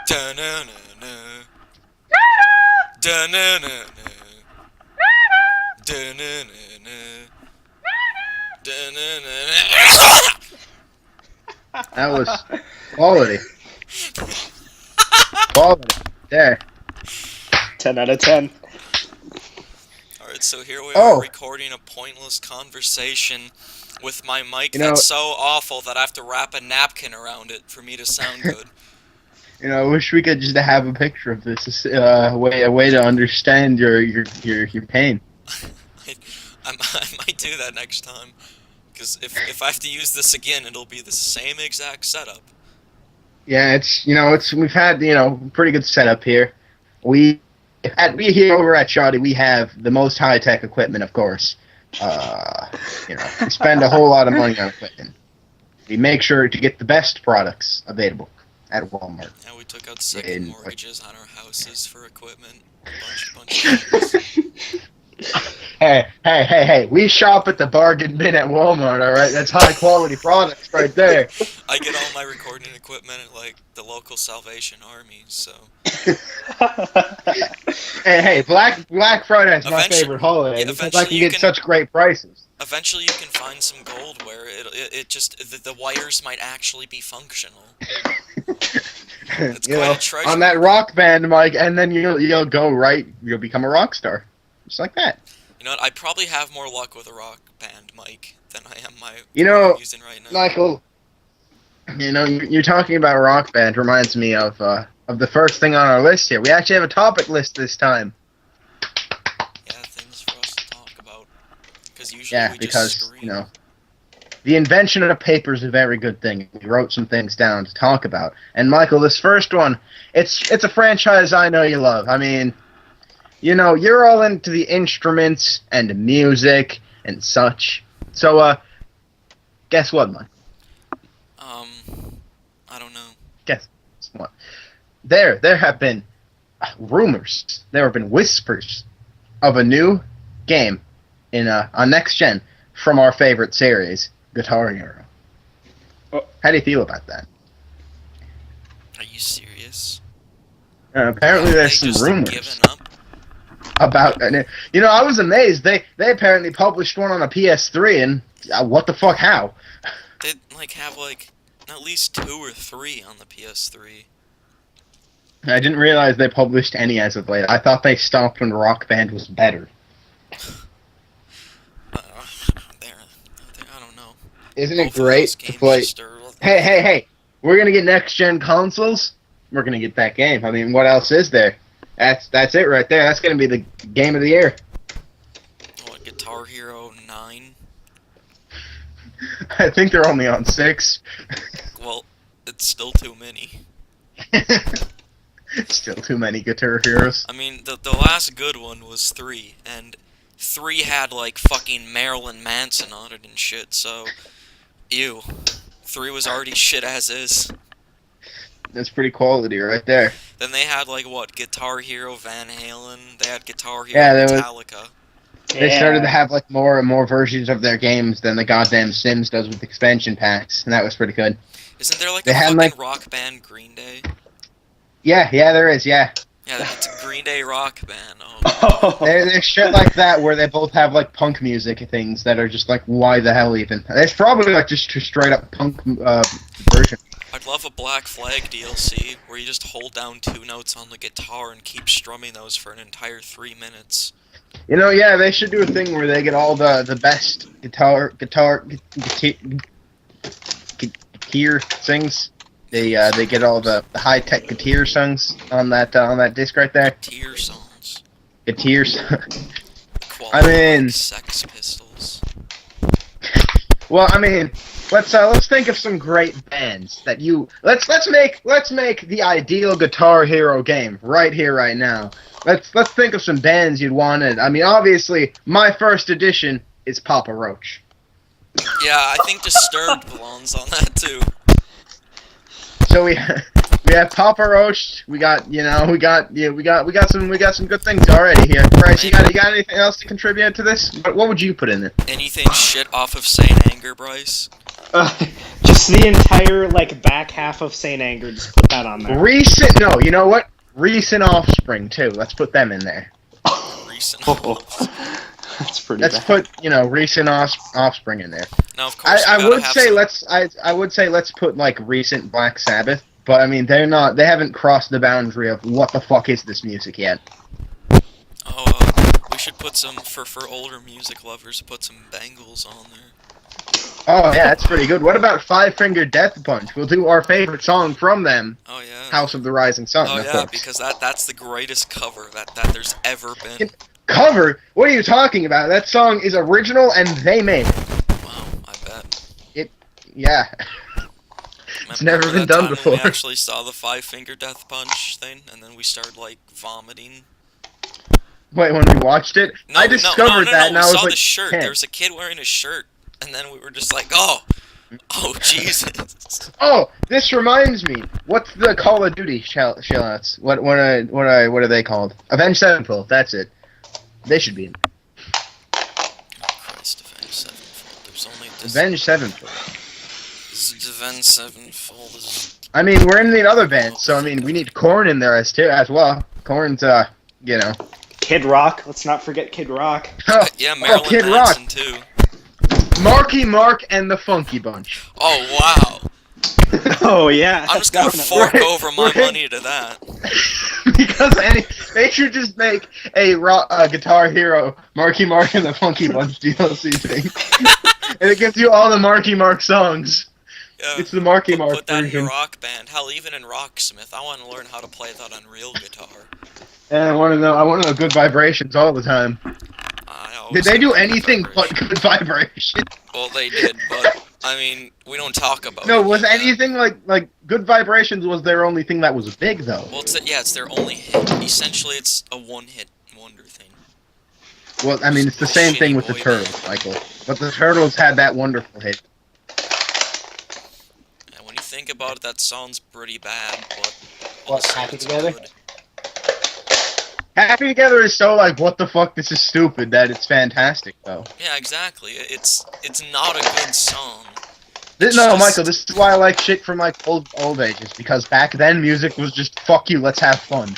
Da-na-na-na. Da-na-na-na. Da-na-na-na. Da-na-na-na. That was quality. Quality. There. 10 out of 10. Alright, so here we are recording a pointless conversation with my mic that's so awful that I have to wrap a napkin around it for me to sound good. I wish we could just have a picture of this, a way to understand your pain. I might do that next time, because if I have to use this again, it'll be the same exact setup. Yeah, we've had pretty good setup here. We here over at Shoddy, we have the most high-tech equipment, of course. We spend a whole lot of money on equipment. We make sure to get the best products available at Walmart. Yeah, we took out second mortgages on our houses for equipment. Bunch of things. Hey, we shop at the bargain bin at Walmart, alright? That's high-quality products right there. I get all my recording equipment at, the local Salvation Army, so... Hey, Black Friday is my favorite holiday, because I can get such great prices. Eventually you can find some gold where the wires might actually be functional. It's quite a treasure. On that rock band, Mike, and then you'll become a rock star. Just like that. You know what, I probably have more luck with a rock band mic than I am I'm using right now. Michael, you're talking about rock band reminds me of the first thing on our list here. We actually have a topic list this time. Yeah, things for us to talk about. Because usually just scream. The invention of paper is a very good thing. We wrote some things down to talk about. And Michael, this first one, it's a franchise I know you love. I mean, you're all into the instruments and the music and such. So, guess what, Mike? I don't know. Guess what? There have been rumors. There have been whispers of a new game on next gen from our favorite series, Guitar Hero. Oh. How do you feel about that? Are you serious? Apparently, there's some rumors. Given up? About I was amazed. They apparently published one on a PS3, and what the fuck? How? They have at least 2 or 3 on the PS3. I didn't realize they published any as of late. I thought they stopped when Rock Band was better. I don't know. Isn't it great to play? Hey! We're gonna get next gen consoles. We're gonna get that game. I mean, what else is there? That's it right there. That's gonna be the game of the year. What, Guitar Hero 9? I think they're only on 6. Well, it's still too many. Still too many Guitar Heroes. I mean, the last good one was 3, and 3 had fucking Marilyn Manson on it and shit, so ew. 3 was already shit as is. That's pretty quality right there. Then they had Guitar Hero Van Halen. They had Guitar Hero Metallica. They started to have more and more versions of their games than the goddamn Sims does with expansion packs, and that was pretty good. Isn't there a fucking rock band Green Day? Yeah, there is, yeah. Yeah, it's a Green Day rock band. Oh. There's shit like that where they both have punk music things that are just why the hell even? There's probably just a straight up punk version. I'd love a Black Flag DLC where you just hold down 2 notes on the guitar and keep strumming those for an entire 3 minutes. Yeah, they should do a thing where they get all the best guitar things. They get all the high tech guitar songs on that disc right there. Guitar songs. Guitars. I mean, Sex Pistols. Well, I mean, let's think of some great bands that let's make the ideal Guitar Hero game right here, right now. Let's think of some bands you'd wanted. I mean, obviously, my first edition is Papa Roach. Yeah, I think Disturbed belongs on that too. So we have Papa Roach. We got some good things already here. Bryce, you got anything else to contribute to this? What would you put in it? Anything shit off of Saint Anger, Bryce? Just Just the entire like back half of Saint Anger. Just put that on there. No, you know what? Recent Offspring too. Let's put them in there. Recent. That's pretty. Let's bad. put recent Offspring in there. Now, of course, I we gotta would have say some- I would say let's put like recent Black Sabbath, but I mean they haven't crossed the boundary of what the fuck is this music yet. We should put some for older music lovers. Put some Bangles on there. Oh yeah, that's pretty good. What about Five Finger Death Punch? We'll do our favorite song from them, Oh yeah. House of the Rising Sun. Oh of yeah, course. because that's the greatest cover that there's ever been. Cover? What are you talking about? That song is original and they made it. Wow, I bet. Yeah. It's never Remember been that done time before. When we actually saw the Five Finger Death Punch thing, and then we started like vomiting. Wait, when we watched it, I discovered that, and I we was saw like, the shirt. 10. There was a kid wearing a shirt, and then we were just like, oh Jesus. Oh, this reminds me. What's the Call of Duty shoutouts? What are they called? Avenged Sevenfold. That's it. They should be in. Christ, Avenged Sevenfold. There's only this. Avenged Sevenfold. Avenged Sevenfold is. I mean, we're in the other band, so I mean, we need Korn in there as well. Korn's, you know. Kid Rock. Let's not forget Kid Rock. Oh, Yeah, Marilyn Kid Manson Rock. too. Marky Mark and the Funky Bunch. Oh wow. Oh yeah. I'm just gonna definitely. fork Right, over my right. money to that. Because they should just make a Guitar Hero Marky Mark and the Funky Bunch DLC thing. And it gives you all the Marky Mark songs. Yeah, It's the Marky Mark put that in version. your rock band. Hell, even in Rocksmith, I want to learn how to play that on real guitar. And I want to know good vibrations all the time. Did they do anything but good vibration? Well, they did, but I mean, we don't talk about. No, it was yet. anything like good vibrations was their only thing that was big though? Well, it's their only hit. Essentially, it's a one-hit wonder thing. Well, I mean, it's the same thing with the Shitty boy Turtles, Michael. But the Turtles had that wonderful hit. And when you think about it, that sounds pretty bad, but What, also Happy it's Together? good. Happy Together is so like, what the fuck, this is stupid, that it's fantastic though. Yeah, exactly. It's not a good song. No, just- Michael, this is why I like shit from like old ages, because back then music was just, fuck you, let's have fun.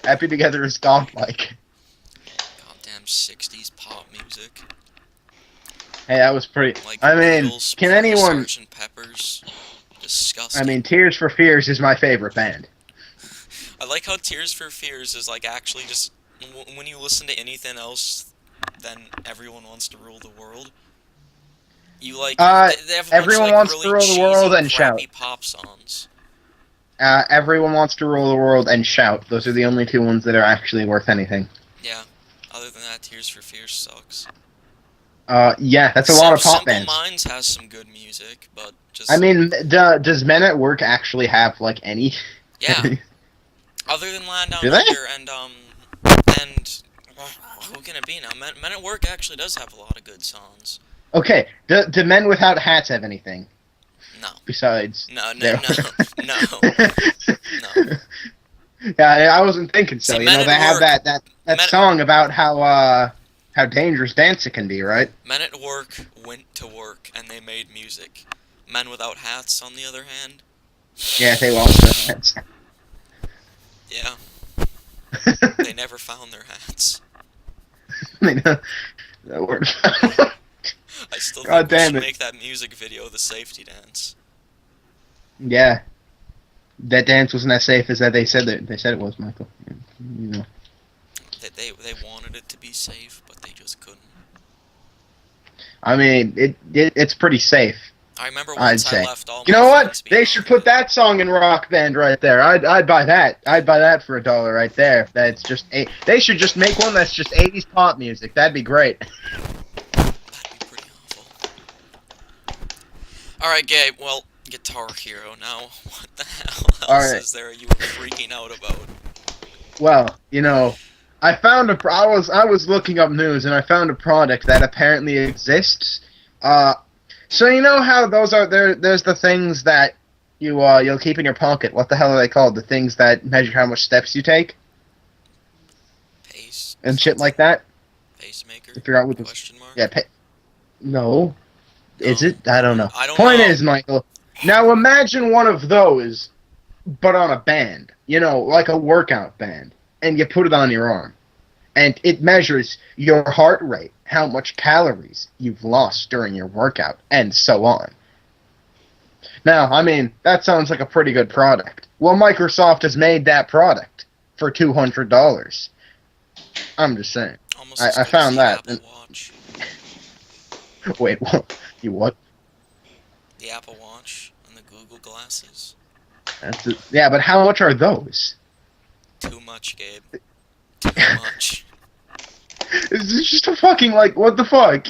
Happy Together is godlike. Goddamn 60s pop music. Hey, that was pretty. Like I mean, Beatles, can anyone? Sgt. Pepper's. Disgusting. I mean, Tears for Fears is my favorite band. I like how Tears for Fears is like actually just when you listen to anything else than Everyone Wants to Rule the World. You like they have a bunch Everyone of, like, Wants really to Rule the cheesy, World and crappy Shout. pop songs. Everyone Wants to Rule the World and Shout. Those are the only two ones that are actually worth anything. Yeah. Other than that, Tears for Fears sucks. Yeah, that's a lot of pop Simple bands. Minds has some good music, but just I mean, does Men at Work actually have like any? yeah. Other than Land Down Do they? Under and who can it be now? Men at Work actually does have a lot of good songs. Okay, do Men Without Hats have anything No. besides? No. Yeah, I wasn't thinking so. See, You Men know, at they have Work- that Men- song about how dangerous dance it can be, right? Men at Work went to work and they made music. Men Without Hats, on the other hand, Yeah, they lost their hats. yeah, they never found their hats. I mean, that word. I still God think we damn should it. make that music video the safety dance. Yeah, that dance wasn't as safe as that they said it was, Michael. You know. They wanted it to be safe, but they just couldn't. I mean, it's pretty safe. I remember I'd once say. I left all You my know what? friends They should behind. put that song in Rock Band right there. I'd buy that. I'd buy that for $1 right there. That's just they should just make one that's just 80s pop music. That'd be great. That'd be pretty awful. Alright, Gabe, well, Guitar Hero now. What the hell else Alright. is there you were freaking out about? Well, you know, I found I was looking up news and I found a product that apparently exists. So you know how those are there's the things that you'll keep in your pocket. What the hell are they called? The things that measure how much steps you take Pace? and shit like that. Pacemaker? To figure out what the Question mark? yeah. No. Is it? I don't know. I don't Point know. is, Michael, now imagine one of those, but on a band. You know, like a workout band. And you put it on your arm. And it measures your heart rate, how much calories you've lost during your workout, and so on. Now, I mean, that sounds like a pretty good product. Well, Microsoft has made that product for $200. I'm just saying. Almost as I good as found the that. Apple Watch. Wait, what? You what? The Apple Watch and the Google glasses. Yeah, but how much are those? Too much, Gabe. Too much. It's just a fucking, like, what the fuck?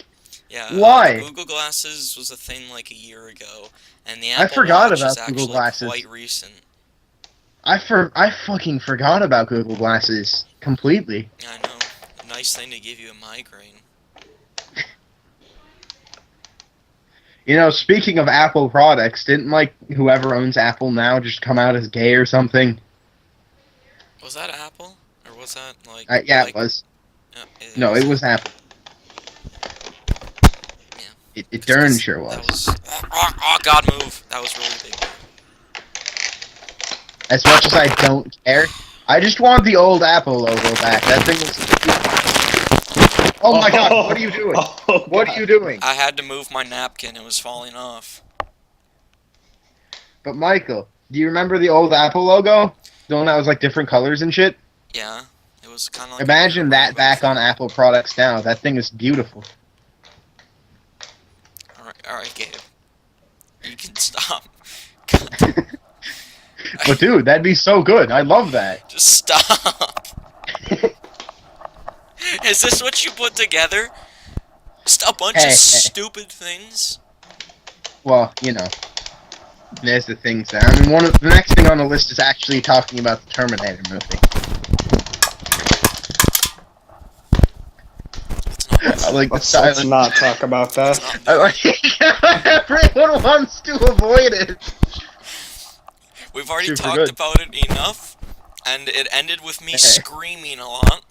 Yeah. Why? The Google glasses was a thing like a year ago, and the I Apple forgot Watch about is Google actually glasses. quite recent. I fucking forgot about Google Glasses completely. I know. A nice thing to give you a migraine. You know, speaking of Apple products, didn't, like, whoever owns Apple now just come out as gay or something? Was that Apple? Or was that, like... Yeah, like, it was. no, It was Apple. Yeah. It darn sure was. That was... Oh, God, move! That was really big. As much as I don't care, I just want the old Apple logo back. That thing was... Oh my god, what are you doing? Oh, What are you doing? I had to move my napkin. It was falling off. But Michael, do you remember the old Apple logo? The one that was like different colors and shit? Yeah. It was kind of like... Imagine that back on Apple products now. That thing is beautiful. Alright, Gabe. You can stop. But dude, that'd be so good. I love that. Just stop. Is this what you put together? Just a bunch of stupid things? Well, you know. There's the things there. I mean, the next thing on the list is actually talking about the Terminator movie. I like the silence. Let's not talk about that. Everyone wants to avoid it. We've already Super talked good. about it enough, and it ended with me screaming a lot.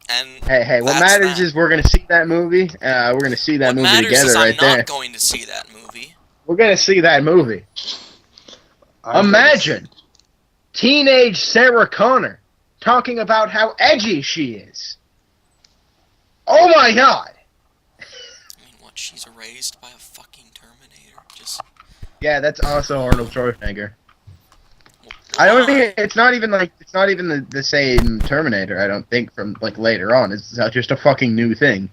And Hey, what that's matters that. is we're gonna see that movie. We're gonna see that what movie matters together is I'm right there. not going to see that movie. We're gonna see that movie. Imagine teenage Sarah Connor talking about how edgy she is. Oh my god! I mean, what? She's raised by a fucking Terminator. Just... Yeah, that's also Arnold Schwarzenegger. I don't think it's not even the same Terminator. I don't think from like later on. It's just a fucking new thing.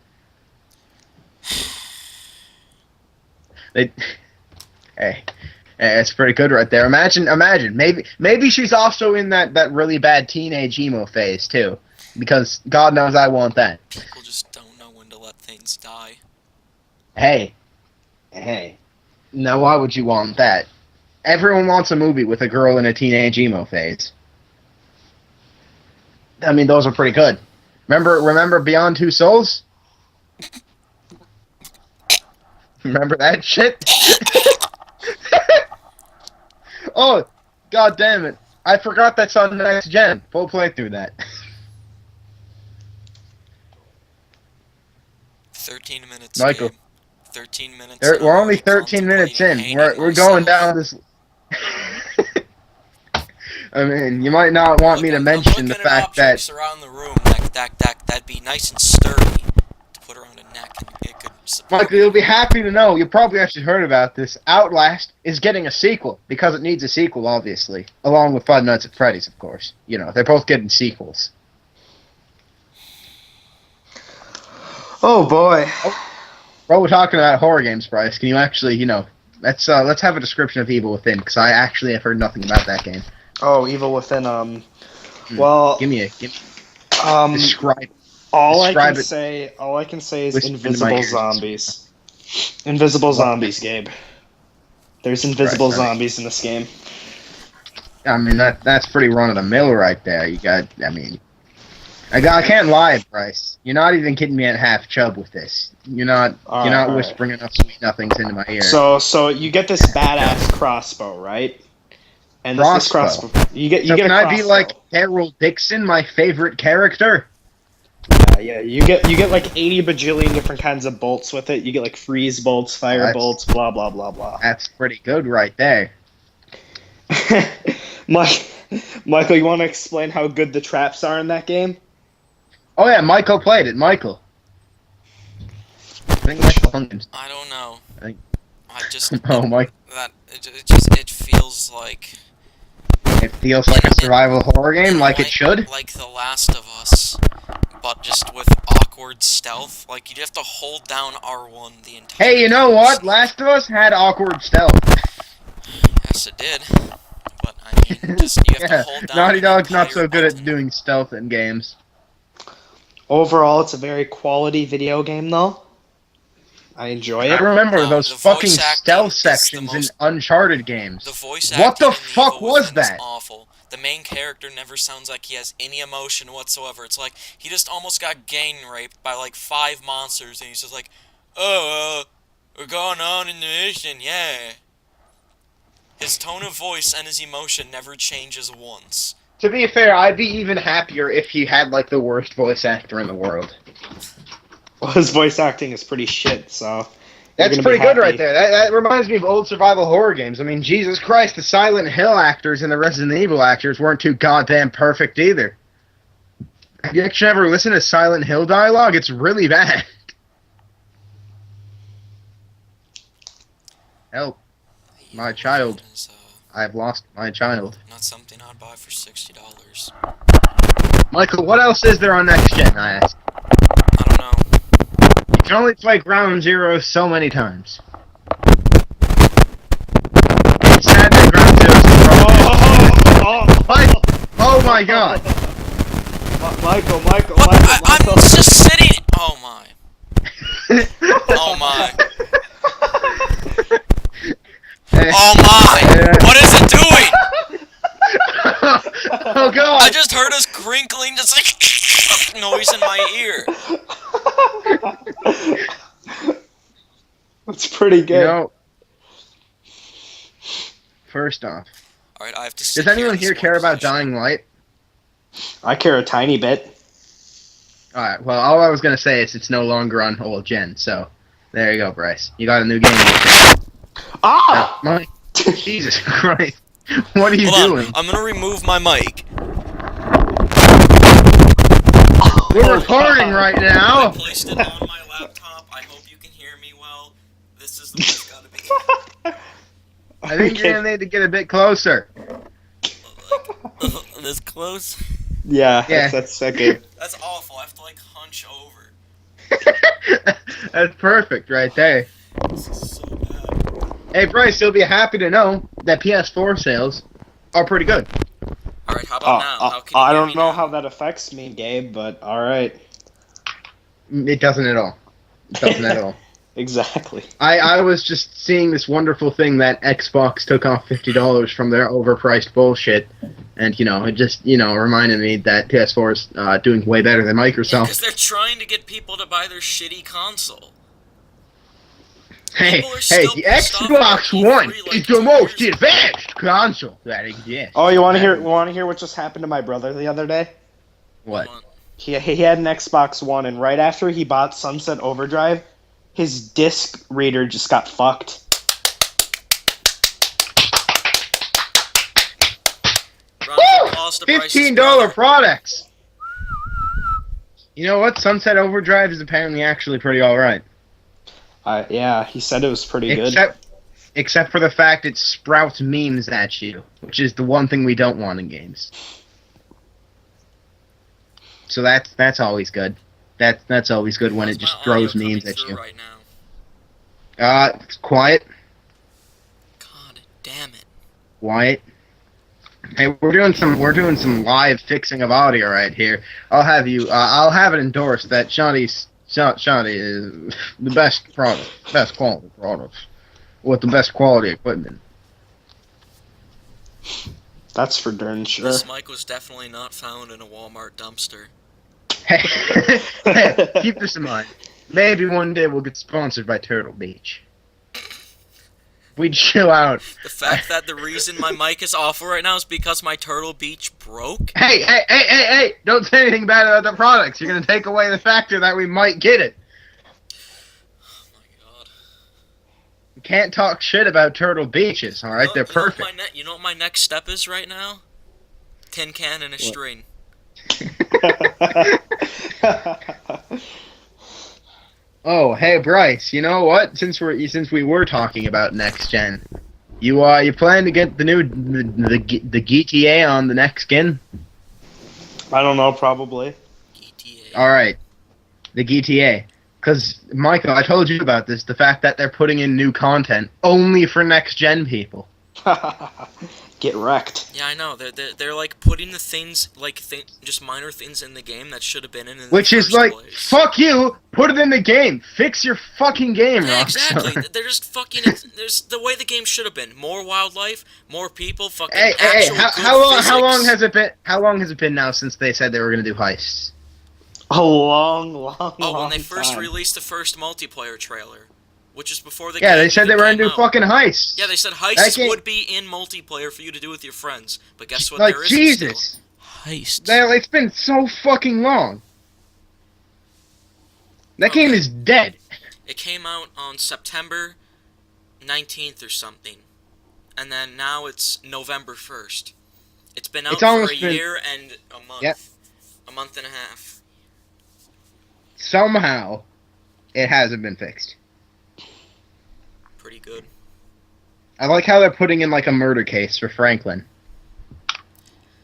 Hey, it's pretty good right there. Imagine. Maybe she's also in that really bad teenage emo phase too, because God knows I want that. People just don't know when to let things die. Hey. Now why would you want that? Everyone wants a movie with a girl in a teenage emo phase. I mean, those are pretty good. Remember Beyond Two Souls? Remember that shit? Oh, god damn it. I forgot that's on the next gen. Full playthrough that. 13 minutes. Michael. Game. 13 minutes. We're only 13 minutes in. We're going down this... I mean, you might not want me to mention the fact that... around the room that'd be nice and sturdy to put around a neck and it could support. Michael, you'll be happy to know, you probably actually heard about this, Outlast is getting a sequel, because it needs a sequel, obviously. Along with Five Nights at Freddy's, of course. You know, they're both getting sequels. Oh boy. Well, we're talking about horror games, Bryce. Can you actually, you know, let's have a description of Evil Within, because I actually have heard nothing about that game. Oh, Evil Within. Well, describe. All I describe can it. say is Whisper into my invisible ears. zombies. Invisible zombies, Gabe. There's invisible zombies in this game. I mean, that's pretty run of the mill right there. You got, I mean, I can't lie, Bryce. You're not even kidding me at half chub with this. You're not whispering enough sweet nothings into my ear. So you get this badass crossbow, right? And this crossbow. You get can a I crossbow. be like Daryl Dixon, my favorite character? Yeah, you get like 80 bajillion different kinds of bolts with it. You get like freeze bolts, fire That's- bolts, blah blah blah blah. That's pretty good right there. Michael, you want to explain how good the traps are in that game? Oh yeah, Michael played it. Michael. I think Michael hung him. I don't know. I think- I just Oh, Mike. it feels like It feels like a survival horror game, like it should. Like The Last of Us, but just with awkward stealth. Like you'd have to hold down R1 the entire. Hey, you know time. what? Last of Us had awkward stealth. Yes, it did. But I mean, just you have to hold down. Naughty an Dog's not entire so good at button. doing stealth in games. Overall, it's a very quality video game, though. I enjoy I it. remember No, those the voice fucking acting stealth is the sections in most- Uncharted games. The voice What the acting in fuck Evil was Within is that? awful. The main character never sounds like he has any emotion whatsoever. It's like he just almost got gang raped by like 5 monsters, and he's just like, "Oh, we're going on in the mission, yeah." His tone of voice and his emotion never changes once. To be fair, I'd be even happier if he had like the worst voice actor in the world. Well, his voice acting is pretty shit, so... That's gonna pretty be good happy. right there. That reminds me of old survival horror games. I mean, Jesus Christ, the Silent Hill actors and the Resident Evil actors weren't too goddamn perfect either. Have you actually ever listened to Silent Hill dialogue? It's really bad. Help. My Evil child. Within is, I've lost my child. not something I'd buy for $60. Michael, what else is there on Next Gen, I asked? I don't know. You can only play Ground Zero so many times. It's sad that Ground Zero's Oh my god! Michael. What? I'm just sitting. Oh my. Oh my. Oh my! What is it doing? Oh god! I just heard us crinkling, just like noise in my ear. That's pretty good. You know, first off, All right, I have to. does anyone here care about Dying Light? I care a tiny bit. Alright, well, all I was gonna say is it's no longer on old gen, so there you go, Bryce. You got a new game. Ah! Mike, Jesus Christ. What are you Hold doing? on, I'm gonna remove my mic. We're recording right I now! placed it on my laptop. I hope you can hear me well. This is the way it's gotta be. I think you're gonna need to get a bit closer. This close? Yeah, Yeah. that's okay. That's awful. I have to like hunch over. That's perfect right there. This is so bad. Hey, Bryce, you'll be happy to know that PS4 sales are pretty good. All right, how about now? How can you I hear don't me know now? how that affects me, Gabe, but alright. It doesn't at all. It doesn't at all. Exactly. I was just seeing this wonderful thing that Xbox took off $50 from their overpriced bullshit, and it just reminded me that PS4 is doing way better than Microsoft. Because they're trying to get people to buy their shitty console. Hey, People are still the pissed off Xbox about One E3 like is 2 the most years ago. advanced console that exists. Oh, you want to hear what just happened to my brother the other day? What? He had an Xbox One, and right after he bought Sunset Overdrive, his disc reader just got fucked. Round of applause to Bryce's $15 brother. products. You know what? Sunset Overdrive is apparently actually pretty alright. Yeah, he said it was pretty good. Except for the fact it sprouts memes at you, which is the one thing we don't want in games. So that's always good. That's always good when it How's just my throws audio memes coming at through you. right now? It's quiet. God damn it. Quiet. Hey, we're doing some live fixing of audio right here. I'll have it endorsed that Shoddy is the best quality product with the best quality equipment. That's for darn sure. This mic was definitely not found in a Walmart dumpster. Hey, keep this in mind. Maybe one day we'll get sponsored by Turtle Beach. we'd chill out. The fact that the reason my mic is awful right now is because my Turtle Beach broke? Hey! Don't say anything bad about the products. You're gonna take away the factor that we might get it. Oh my god. You can't talk shit about Turtle Beaches, alright? They're perfect. You know what my next step is right now? Tin can and a string. Oh, hey Bryce, you know what? Since we were talking about next gen, you plan to get the GTA on the next skin? I don't know, probably. GTA. All right, the GTA. Because Michael, I told you about this. The fact that they're putting in new content only for next gen people. Get wrecked. Yeah, I know. They're like putting the things, like just minor things in the game that should have been in the Which is first like, place. fuck you. Put it in the game. Fix your fucking game, Yeah, Rockstar. exactly. They're just fucking. There's the way the game should have been. More wildlife, more people. Fucking Hey, actual good how long physics. has it been? How long has it been now since they said they were gonna do heists? A long when they first time. released the first multiplayer trailer, which is before the Yeah, game they said they even were gonna came do out. fucking heists. Yeah, they said That heists game- would be in multiplayer for you to do with your friends. But guess what? Like There isn't Jesus, still. Heists. it's been so fucking long. That game is dead. It came out on September 19th or something, and then now it's November 1st. It's been out It's for almost a been- year and a month. Yep. A month and a half. Somehow, it hasn't been fixed. Pretty good. I like how they're putting in like a murder case for Franklin.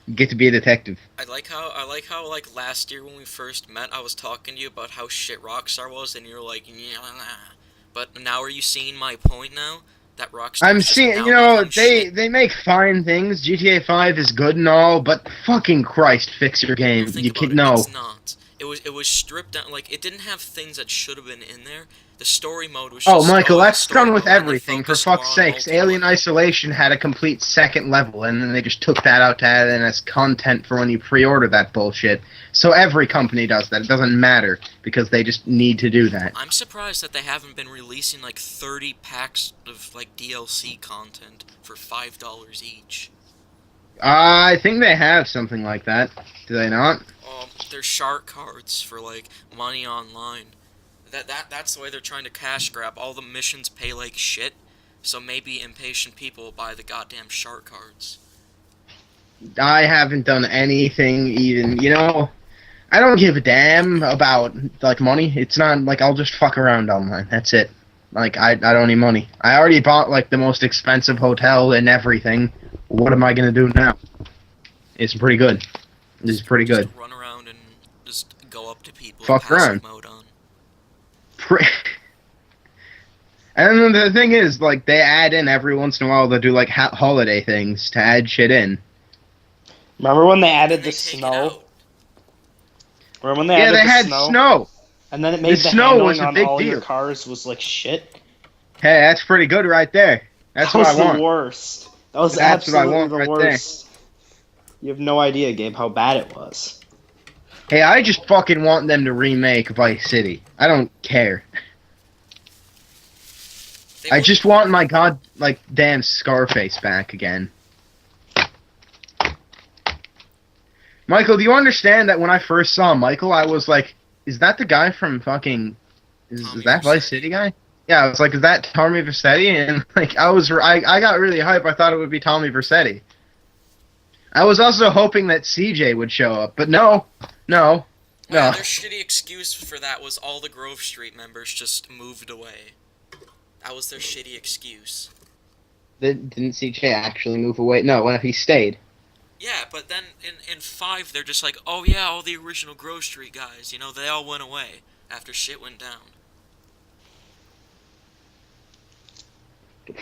You get to be a detective. I like how like last year when we first met, I was talking to you about how shit Rockstar was, and you're like, yeah, nah. But now are you seeing my point now? That Rockstar. I'm seeing, you know, they make fine things. GTA 5 is good and all, but fucking Christ, fix your game. Think You about can it, no. It's not. It was stripped down. Like it didn't have things that should have been in there. The story mode was. Oh, Just Michael, the that's story done with mode, and they everything. For focused fuck's more on sakes, Alien multiplayer. Isolation had a complete second level, and then they just took that out to add in as content for when you pre-order that bullshit. So every company does that. It doesn't matter because they just need to do that. I'm surprised that they haven't been releasing like 30 packs of like DLC content for $5 each. I think they have something like that. Do they not? They're shark cards for like money online. That's the way they're trying to cash grab. All the missions pay like shit, so maybe impatient people will buy the goddamn shark cards. I haven't done anything even, you know, I don't give a damn about, like, money. It's not, like, I'll just fuck around online. That's it. Like, I don't need money. I already bought, like, the most expensive hotel and everything. What am I gonna do now? It's pretty good. It's pretty good. Just run around and just go up to people. Fuck with passive around. mode on. And then the thing is, like, they add in every once in a while, they'll do, like, holiday things to add shit in. Remember when they added And the they take it snow? out. Remember when they Yeah, added they the had snow. And then it made The the snow handling was a on big all your deal. cars was like shit. Hey, that's pretty good right there. That's That what was I the want. worst. That was That's what I absolutely want the right worst. You have no idea, Gabe, how bad it was. Hey, I just fucking want them to remake Vice City. I don't care. They I would- just want my damn Scarface back again. Michael, do you understand that when I first saw Michael, I was like, is that the guy from fucking... Is Tommy that Vice Vercetti. City guy? Yeah, I was like, is that Tommy Vercetti? And, like, I got really hype. I thought it would be Tommy Vercetti. I was also hoping that CJ would show up, but no. Yeah, No. their shitty excuse for that was all the Grove Street members just moved away. That was their shitty excuse. Didn't CJ actually move away? No, he stayed. Yeah, but then in 5, they're just like, oh yeah, all the original Grove Street guys, you know, they all went away after shit went down.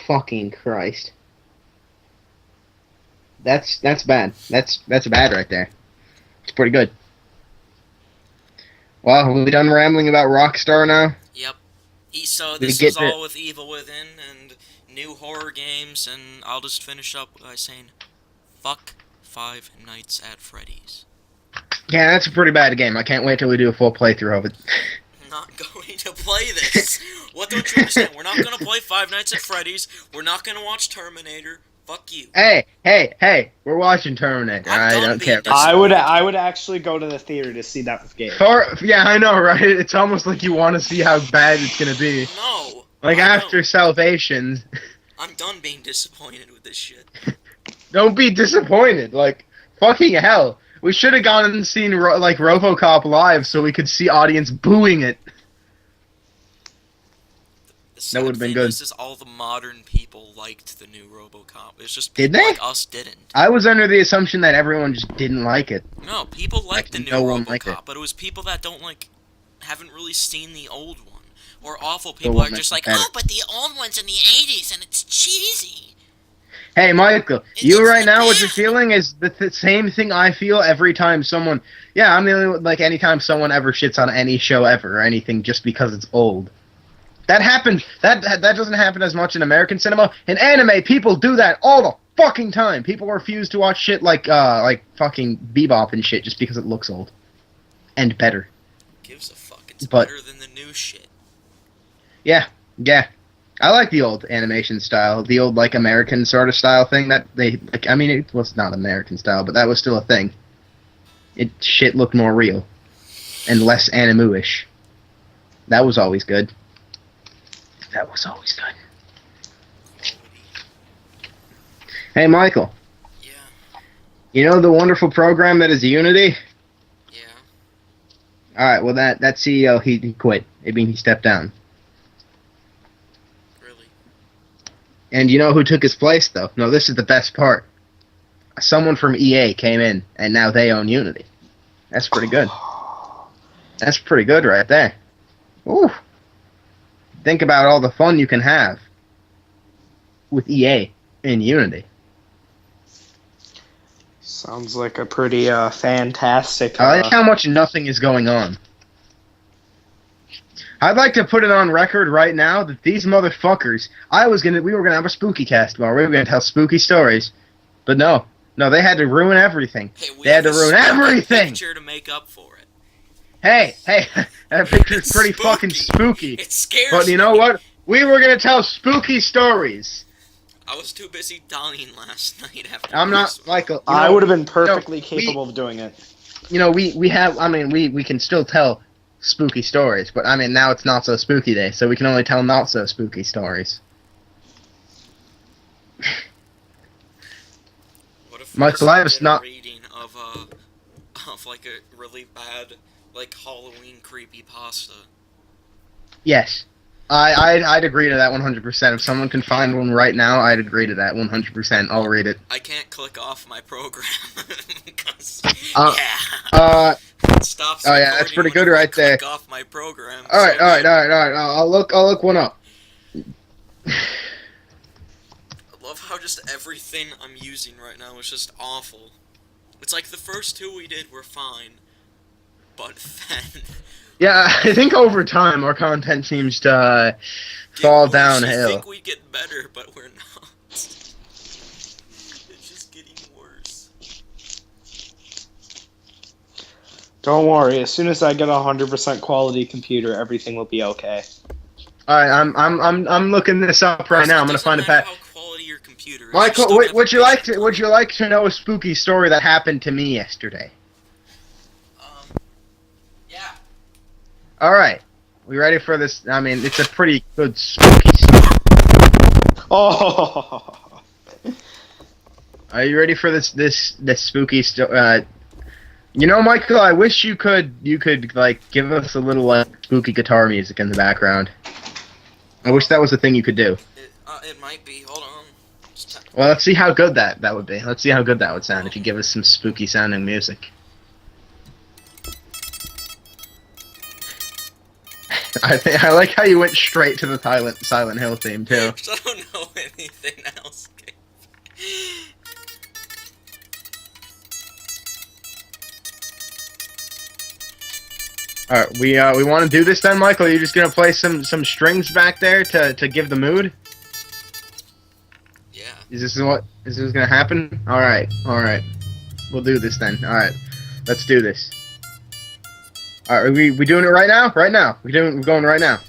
Fucking Christ. That's bad. That's bad right there. It's pretty good. Well, are we done rambling about Rockstar now? Yep. So We this get is to- all with Evil Within and new horror games, and I'll just finish up by saying, fuck Five Nights at Freddy's. Yeah, that's a pretty bad game. I can't wait till we do a full playthrough of it. Not going to play this. What don't you understand? We're not gonna play Five Nights at Freddy's. We're not gonna watch Terminator. Fuck you. Hey! We're watching Terminator. I'm I done don't being care. I would actually go to the theater to see that with Gabe. Yeah, I know, right? It's almost like you want to see how bad it's gonna be. No. Like after Salvation. I'm done being disappointed with this shit. Don't be disappointed. Like, fucking hell. We should have gone and seen RoboCop live so we could see audience booing it. That would have been good. This is all the modern people liked the new RoboCop. It's just Did people they? like us didn't. I was under the assumption that everyone just didn't like it. No, people liked the new no one liked it. RoboCop, but it was people that haven't really seen the old one. Or awful The people one are just that's like, better. oh, but the old one's in the 80s and it's cheesy. Hey, Michael, It you looks right now, what bad. you're feeling is the same thing I feel every time someone... Yeah, I'm the only one, like, anytime someone ever shits on any show ever or anything just because it's old. That happens... That doesn't happen as much in American cinema. In anime, people do that all the fucking time. People refuse to watch shit like fucking Bebop and shit just because it looks old. And better. Gives a fuck. It's But- better than the new shit. Yeah. I like the old animation style, the old, like, American sort of style thing that they, like, I mean, it was not American style, but that was still a thing. Shit looked more real. And less animu-ish. That was always good. Quality. Hey, Michael, Yeah. you know the wonderful program that is Unity? Yeah. Alright, well, that CEO, he quit. I mean, he stepped down. Really. And you know who took his place, though? No, this is the best part. Someone from EA came in, and now they own Unity. That's pretty good. That's pretty good right there. Ooh. Think about all the fun you can have with EA in Unity. Sounds like a pretty fantastic. I like how much nothing is going on. I'd like to put it on record right now that these motherfuckers, we were gonna have a spooky cast tomorrow. We were gonna tell spooky stories. But no, they had to ruin everything. Hey, we They had have to a ruin spooky everything! picture to make up for it. Hey, that picture's It's pretty fucking spooky. It scares But you know me. what? We were gonna tell spooky stories. I was too busy dying last night after I'm not, Christmas. Michael. I would have been perfectly we- capable of doing it. You know, we can still tell spooky stories, but I mean, now it's not so spooky day, so we can only tell not so spooky stories. What if Michael, we I was did not- a reading of like a really bad like Halloween creepypasta? Yes. I'd agree to that 100%. If someone can find one right now, I'd agree to that 100%. I'll read it. I can't click off my program because Uh, yeah. It stops oh, yeah, that's recording pretty good whenever I right there. click off my program. All right. So I'll look one up. I love how just everything I'm using right now is just awful. It's like the first two we did were fine, but then Yeah, I think over time our content seems to fall get worse. I downhill. think we get better, but we're not. It's just getting worse. Don't worry. As soon as I get a 100% quality computer, everything will be okay. All right, I'm looking this up right now. I'm gonna find a pat. pat. How quality your computer is, Michael, still have would a you like basic to know a spooky story that happened to me yesterday? Yeah. All right, we ready for this? I mean, it's a pretty good spooky story. Oh, Are you ready for this spooky story? You know, Michael, I wish you could like give us a little spooky guitar music in the background. I wish that was a thing you could do. It might be. Hold on. Well, let's see how good that would be. Let's see how good that would sound if you give us some spooky sounding music. I like how you went straight to the Silent Hill theme too. I don't know anything else. All right, we want to do this then, Michael. Are you just gonna play some strings back there to give the mood? Yeah. Is this gonna happen? All right. We'll do this then. All right, let's do this. Alright, we doing it right now? Right now. We're going right now.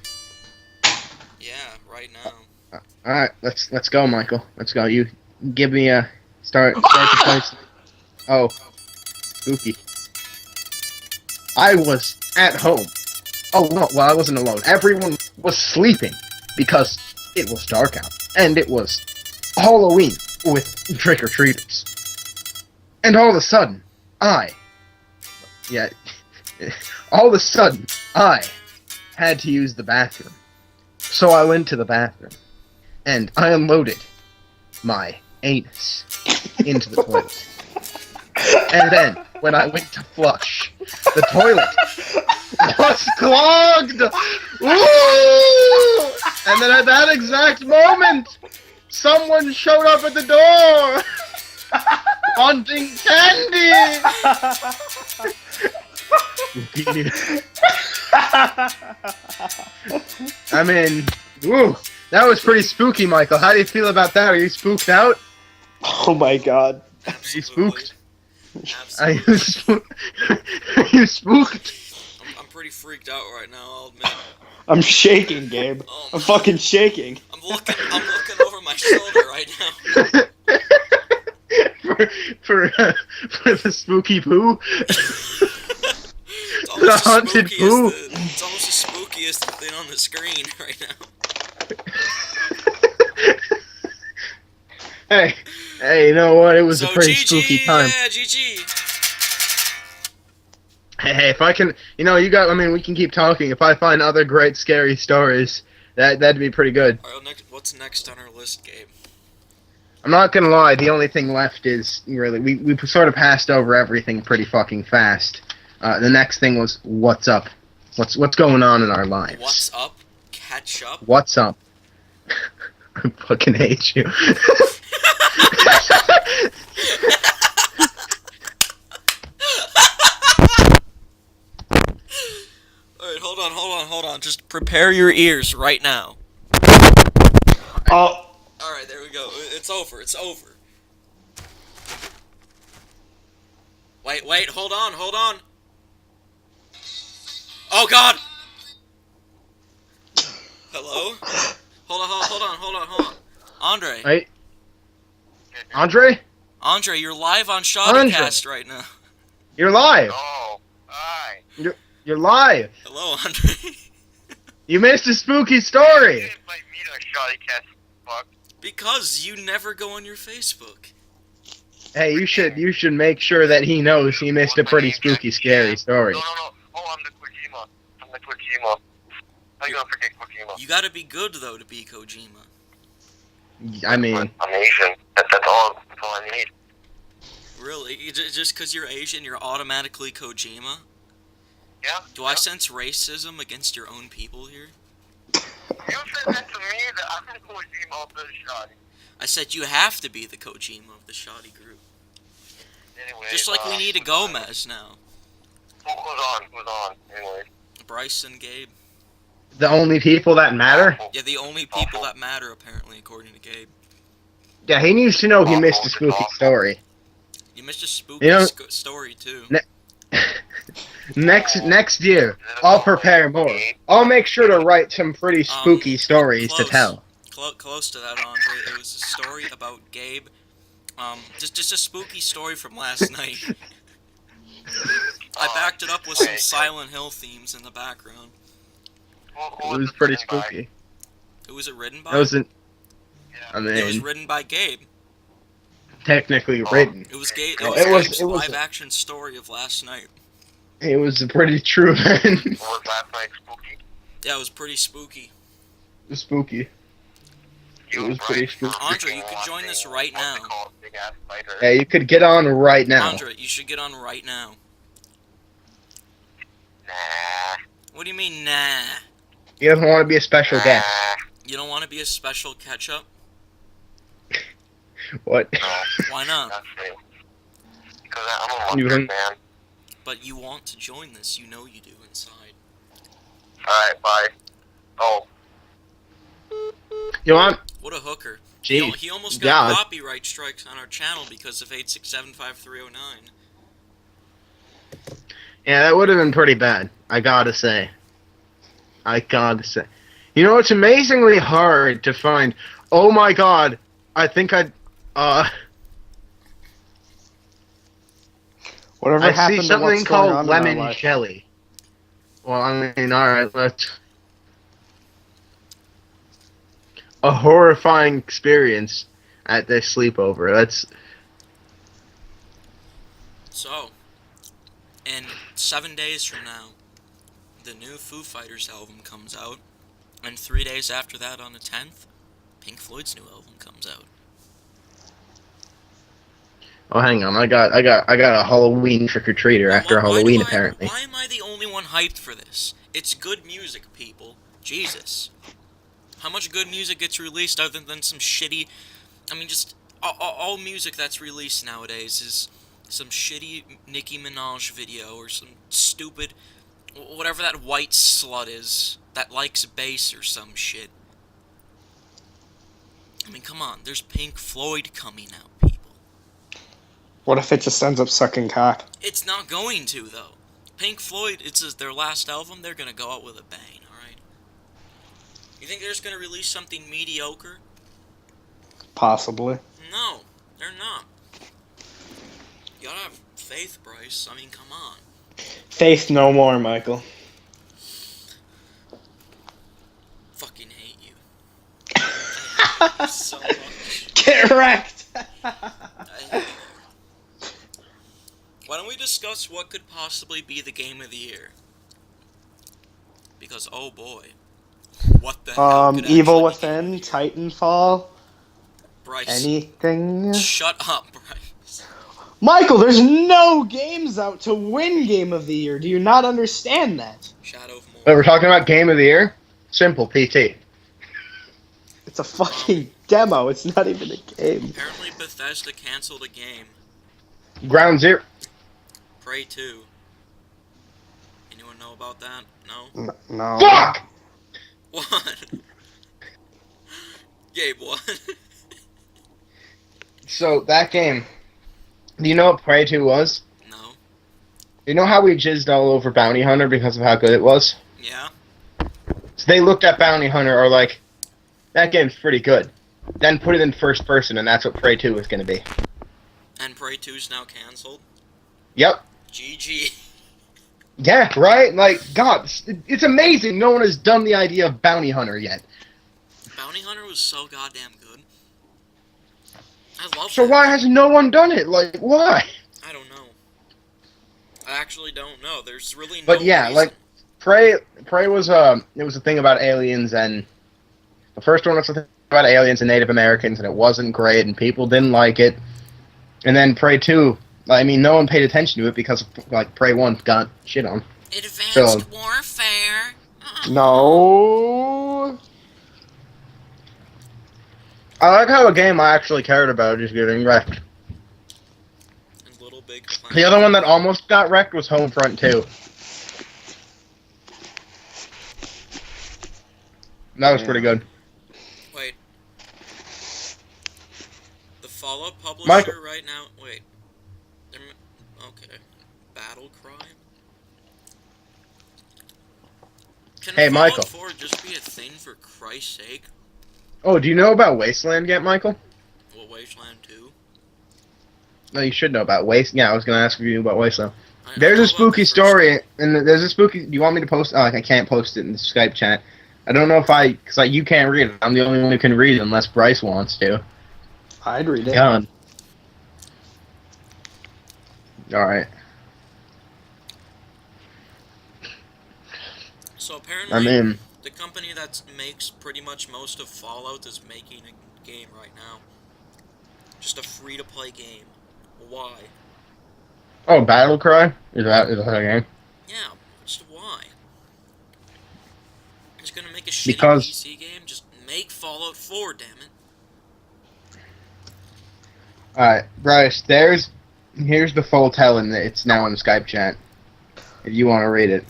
Yeah, right now. Alright, let's go, Michael. Let's go. You give me a start the place. Oh. Spooky. I was at home. Oh no, well I wasn't alone. Everyone was sleeping because it was dark out. And it was Halloween with trick-or-treaters. And all of a sudden, all of a sudden, I had to use the bathroom. So I went to the bathroom, and I unloaded my anus into the toilet. And then, when I went to flush, the toilet was clogged! Woo! And then at that exact moment, someone showed up at the door! Wanting candy! I mean, woo, that was pretty spooky, Michael. How do you feel about that? Are you spooked out? Oh my god. Are you spooked? Absolutely. Are you spooked? I'm pretty freaked out right now, I'll admit. I'm shaking, Gabe. Oh, I'm fucking shaking. I'm looking over my shoulder right now. for the spooky poo? It's almost The haunted poo? It's almost the spookiest thing on the screen right now. Hey, you know what? It was So a pretty GG, spooky time. yeah, GG. Hey, if I can, I mean, we can keep talking. If I find other great scary stories, that'd be pretty good. Alright, what's next on our list, Gabe? I'm not gonna lie, the only thing left is, really, we sort of passed over everything pretty fucking fast. The next thing was, what's up? What's going on in our lives? What's up? Catch up? What's up? I fucking hate you. Alright, hold on. Just prepare your ears right now. Oh, Alright, there we go. It's over. Wait, hold on. Oh god! Hello? Hold on. Andre. Right? Andre? Andre, you're live on Shoddycast right now. You're live! Oh, hi. You're live! Hello, Andre. You missed a spooky story! You didn't invite me to a shoddy cast, fuck. Because you never go on your Facebook. Hey, you should make sure that he knows he missed a pretty spooky, scary story. No. Oh, I'm the Kojima. How you gonna forget Kojima? You gotta be good, though, to be Kojima. I mean, I'm Asian. That's all I need. Really? Just because you're Asian, you're automatically Kojima? Yeah? Do I sense racism against your own people here? You said that to me, that I'm the Kojima of the shoddy. I said you have to be the Kojima of the Shoddy group. Anyway, Just like we need a Gomez now. Who's on? Anyway. Bryce and Gabe. the only people that matter? Yeah, the only people that matter, apparently, according to Gabe. Yeah, he needs to know he missed a spooky story. You missed a spooky story, too. Next year, I'll prepare more. I'll make sure to write some pretty spooky stories to tell. Close to that, Andre. It was a story about Gabe. Just a spooky story from last night. I backed it up with some Silent Hill themes in the background. It was pretty spooky. Who was it written by? It wasn't. I It was mean, written by Gabe. technically written. It was Gabe. Oh, It was it was- Gabe's it was- live-action story of last night. It was a pretty true event. Was last night spooky? Yeah, it was pretty spooky. It was spooky. It was pretty spooky. Andre, you could join this right now. Yeah, you could get on right now. Andre, you should get on right now. Nah. What do you mean, nah? He doesn't want to be a special guest. You don't want to be a special catch-up? What? No, Why not? not true. Because I'm a You monster, wouldn't- man. But you want to join this. You know you do inside. Alright, bye. Oh. You want? What a hooker. Gee. He almost got God. copyright strikes on our channel because of 8675309. Yeah, that would have been pretty bad. I gotta say. You know, it's amazingly hard to find. Oh my god, I think Whatever I happened see to what's something going called on in our lemon life? jelly. Well, I mean, alright, let's. A horrifying experience at this sleepover. Let's. So, in 7 days from now, the new Foo Fighters album comes out, and 3 days after that, on the 10th, Pink Floyd's new album comes out. Oh, hang on. I got a Halloween trick or treater after Halloween, apparently. Why am I the only one hyped for this? It's good music, people. Jesus. How much good music gets released other than some shitty... I mean, just... All music that's released nowadays is some shitty Nicki Minaj video or some stupid... whatever that white slut is that likes bass or some shit. I mean, come on. There's Pink Floyd coming out, people. What if it just ends up sucking cock? It's not going to, though. Pink Floyd, it's their last album. They're gonna go out with a bang, alright? You think they're just gonna release something mediocre? Possibly. No, they're not. You gotta have faith, Bryce. I mean, come on. Faith no more, Michael. Fucking hate you. I hate you so much. Get wrecked! I hate you. Why don't we discuss what could possibly be the game of the year? Because, oh boy. What the hell could Evil actually be Within, the game of the year? Titanfall, Bryce, anything? shut up, Bryce. Michael, there's no games out to win Game of the Year. Do you not understand that? Shadow of But we're Mordor. talking about Game of the Year? Simple, PT. It's a fucking demo. It's not even a game. Apparently Bethesda canceled a game. Ground Zero. Prey 2. Anyone know about that? No? No. Fuck! What? Gabe, what? So, that game. Do you know what Prey 2 was? No. You know how we jizzed all over Bounty Hunter because of how good it was? Yeah? So they looked at Bounty Hunter or like, that game's pretty good. Then put it in first person, and that's what Prey 2 is going to be. And Prey 2's now canceled? Yep. GG. Yeah, right? Like, God, it's amazing no one has done the idea of Bounty Hunter yet. Bounty Hunter was so goddamn good. I love So that. why has no one done it? Like, why? I don't know. I actually don't know. There's really no But yeah, reason. like, Prey was, it was a thing about aliens, and the first one was a thing about aliens and Native Americans, and it wasn't great, and people didn't like it. And then Prey 2, I mean, no one paid attention to it because, like, Prey 1 got shit on. Advanced warfare. No. I like how a game I actually cared about is getting wrecked. And Little Big Planet. The other one that almost got wrecked was Homefront 2. That was pretty good. Wait. The Fallout publisher Michael. right now. Wait. Okay. Battle Cry. Can Hey, Fallout Michael. 4 just be a thing for Christ's sake? Oh, do you know about Wasteland yet, Michael? Well, Wasteland 2. No, you should know about Waste. Yeah, I was going to ask if you knew about Wasteland. I There's know a about spooky the first story, one. and there's a spooky... Do you want me to post... Oh, I can't post it in the Skype chat. I don't know if I... Because like, you can't read it. I'm the only one who can read it unless Bryce wants to. I'd read it. God. Alright. So apparently, I'm in. the company that makes pretty much most of Fallout is making a game right now. Just a free-to-play game. Why? Oh, Battlecry? Is that a game? Yeah, just why? Just gonna make a shitty Because- PC game? Just make Fallout 4, damn it. Alright, Bryce, here's the full telling that it's now in the Skype chat. If you want to read it.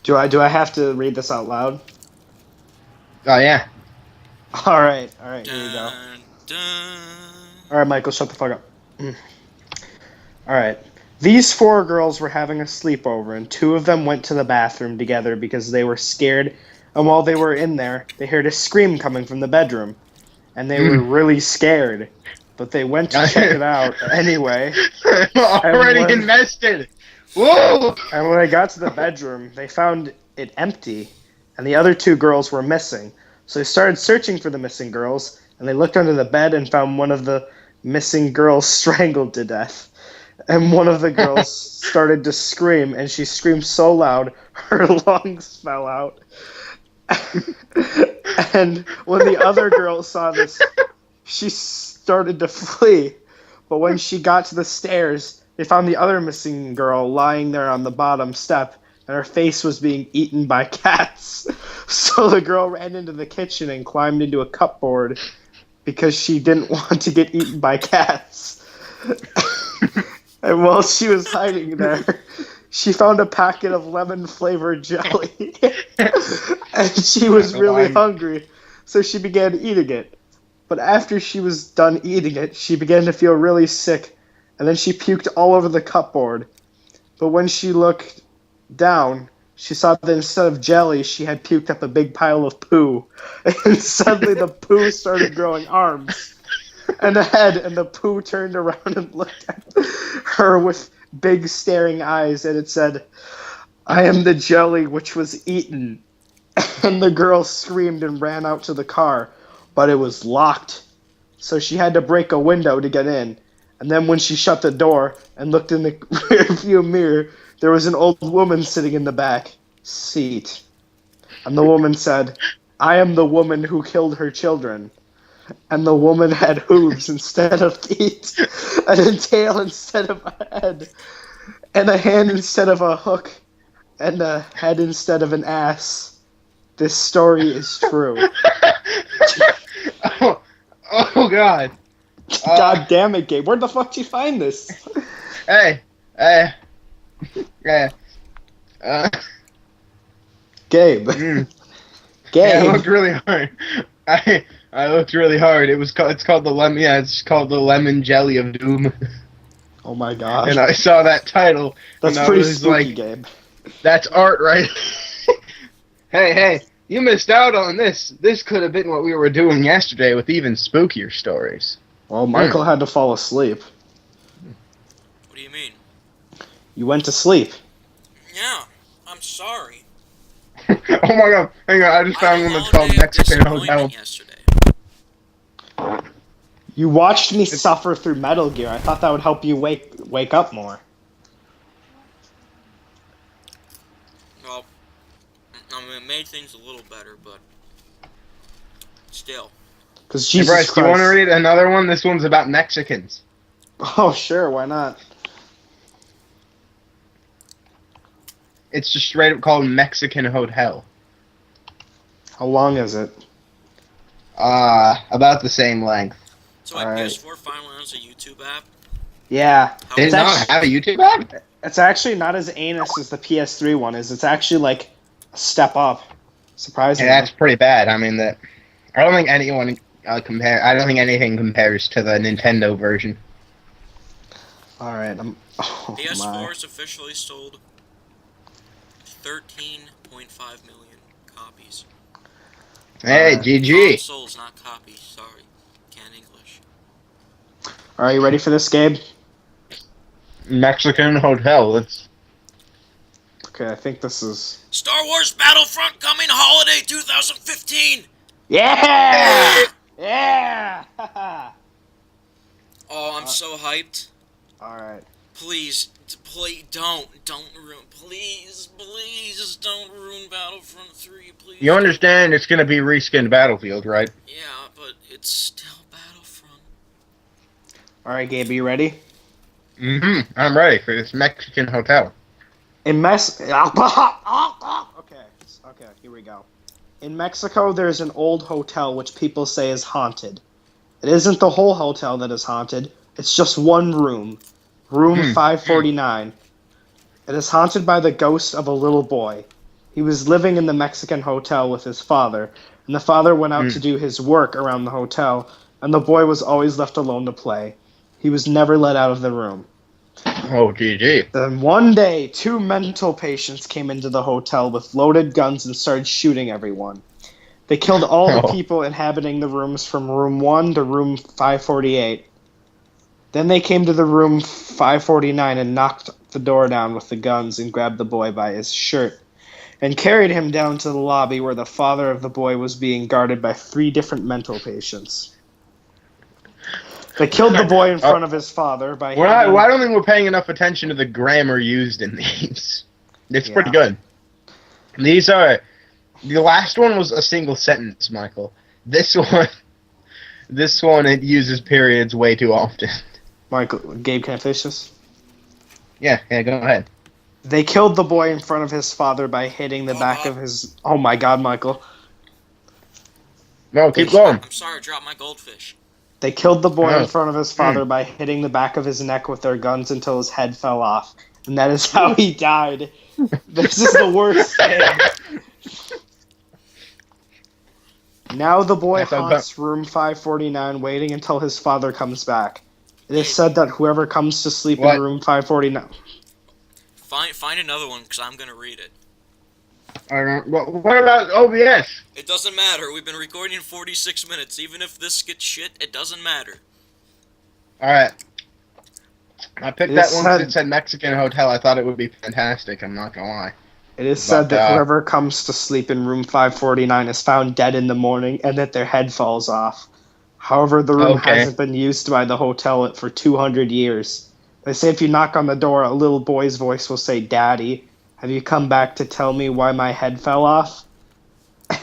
Do I have to read this out loud? Oh, yeah. All right, here you go. Dun, dun. All right, Michael, shut the fuck up. All right. These 4 girls were having a sleepover, and 2 of them went to the bathroom together because they were scared. And while they were in there, they heard a scream coming from the bedroom, and they were really scared. But they went to check it out anyway. Already invested. Whoa! And when they got to the bedroom, they found it empty, and the other 2 girls were missing. So they started searching for the missing girls, and they looked under the bed and found one of the missing girls strangled to death. And one of the girls started to scream, and she screamed so loud, her lungs fell out. And when the other girl saw this, she started to flee. But when she got to the stairs, they found the other missing girl lying there on the bottom step, and her face was being eaten by cats. So the girl ran into the kitchen and climbed into a cupboard because she didn't want to get eaten by cats. And while she was hiding there, she found a packet of lemon-flavored jelly. And she was really hungry, so she began eating it. But after she was done eating it, she began to feel really sick, and then she puked all over the cupboard. But when she looked down, she saw that instead of jelly, she had puked up a big pile of poo. And suddenly the poo started growing arms and a head, and the poo turned around and looked at her with big staring eyes, and it said, "I am the jelly which was eaten." And the girl screamed and ran out to the car, but it was locked. So she had to break a window to get in. And then when she shut the door and looked in the rearview mirror, there was an old woman sitting in the back seat. And the woman said, "I am the woman who killed her children." And the woman had hooves instead of feet, and a tail instead of a head, and a hand instead of a hook, and a head instead of an ass. This story is true. Oh God. God damn it, Gabe. Where the fuck did you find this? Hey. Gabe. Yeah, Gabe. I looked really hard. I looked really hard. It's called the lemon. Yeah, it's called the lemon jelly of doom. Oh my gosh. And I saw that title. That's and pretty I was spooky, like, Gabe. That's art, right? Hey, you missed out on this. This could have been what we were doing yesterday with even spookier stories. Well, Michael had to fall asleep. What do you mean? You went to sleep. Yeah, I'm sorry. Oh my God! Hang on, I just found one that's called Mexican Hotel. Yesterday. You watched me suffer through Metal Gear. I thought that would help you wake up more. Well, I mean, it made things a little better, but still. Because Hey, Jesus Bryce, Christ. do you want to read another one? This one's about Mexicans. Oh, sure. Why not? It's just straight up called Mexican Hotel. How long is it? About the same length. So, like, Alright. PS4 finally has a YouTube app. Yeah. How Did it It's not actually- have a YouTube app? It's actually not as anus as the PS3 one is. It's actually like a step up. Surprisingly. Yeah, that's pretty bad. I mean, I don't think anyone I don't think anything compares to the Nintendo version. Alright. Oh, PS4 my. is officially sold 13.5 million copies. Hey, GG. Consoles, not copies. Sorry, can't English. Are you ready for this, Gabe? Mexican Hotel. Okay, I think this is... Star Wars Battlefront coming holiday 2015. Yeah! Yeah! Oh, I'm so hyped. Alright. Please, don't ruin. Please don't ruin Battlefront 3. Please. You understand it's going to be reskinned Battlefield, right? Yeah, but it's still Battlefront. Alright, Gabe, are you ready? Mm-hmm. I'm ready for this Mexican Hotel. Okay, here we go. In Mexico, there's an old hotel which people say is haunted. It isn't the whole hotel that is haunted. It's just one room. Room 549. It is haunted by the ghost of a little boy. He was living in the Mexican hotel with his father, and the father went out to do his work around the hotel, and the boy was always left alone to play. He was never let out of the room. Oh, GG. Then one day, 2 mental patients came into the hotel with loaded guns and started shooting everyone. They killed all the Oh. people inhabiting the rooms from room 1 to room 548. Then they came to the room 549 and knocked the door down with the guns and grabbed the boy by his shirt and carried him down to the lobby where the father of the boy was being guarded by 3 different mental patients. They killed the boy in front of his father by hitting... I don't think we're paying enough attention to the grammar used in these. It's pretty good. These are... The last one was a single sentence, Michael. This one, it uses periods way too often. Michael, Gabe, can I finish this? Yeah, go ahead. They killed the boy in front of his father by hitting the back of his... Oh my god, Michael. No, keep going. I'm sorry, I dropped my goldfish. They killed the boy in front of his father by hitting the back of his neck with their guns until his head fell off. And that is how he died. This is the worst thing. Now the boy haunts room 549, waiting until his father comes back. It is said that whoever comes to sleep in room 549... Find another one, because I'm going to read it. What about OBS? It doesn't matter. We've been recording 46 minutes. Even if this gets shit, it doesn't matter. Alright. I picked that one because it said Mexican hotel. I thought it would be fantastic. I'm not going to lie. It is said that whoever comes to sleep in room 549 is found dead in the morning and that their head falls off. However, the room hasn't been used by the hotel for 200 years. They say if you knock on the door, a little boy's voice will say, "Daddy, have you come back to tell me why my head fell off?"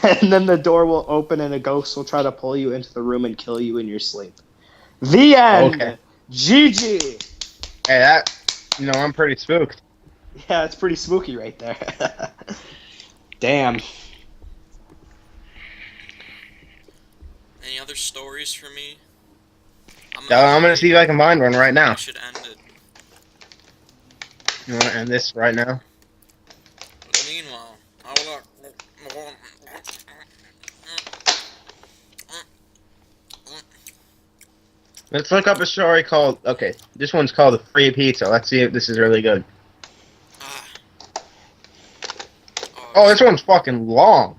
And then the door will open and a ghost will try to pull you into the room and kill you in your sleep. The end! Okay. GG! Hey, I'm pretty spooked. Yeah, it's pretty spooky right there. Damn. Any other stories for me? I'm going to see if I can find one right now. I should end it. You want to end this right now? Meanwhile, Let's look up a story called... Okay, this one's called The Free Pizza. Let's see if this is really good. Oh, this one's fucking long.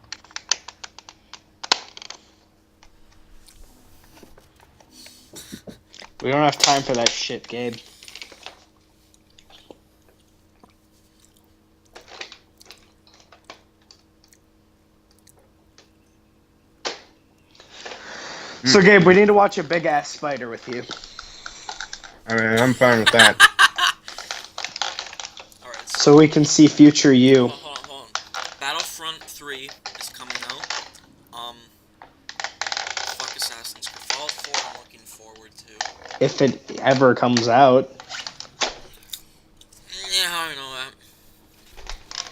We don't have time for that shit, Gabe. So, Gabe, we need to watch a big-ass spider with you. I mean, I'm fine with that. Alright, so we can see future you. Hold on. Battlefront 3 is coming out. Fuck Assassin's Creed. Fallout 4 I'm looking forward to. If it ever comes out. Yeah, I know that.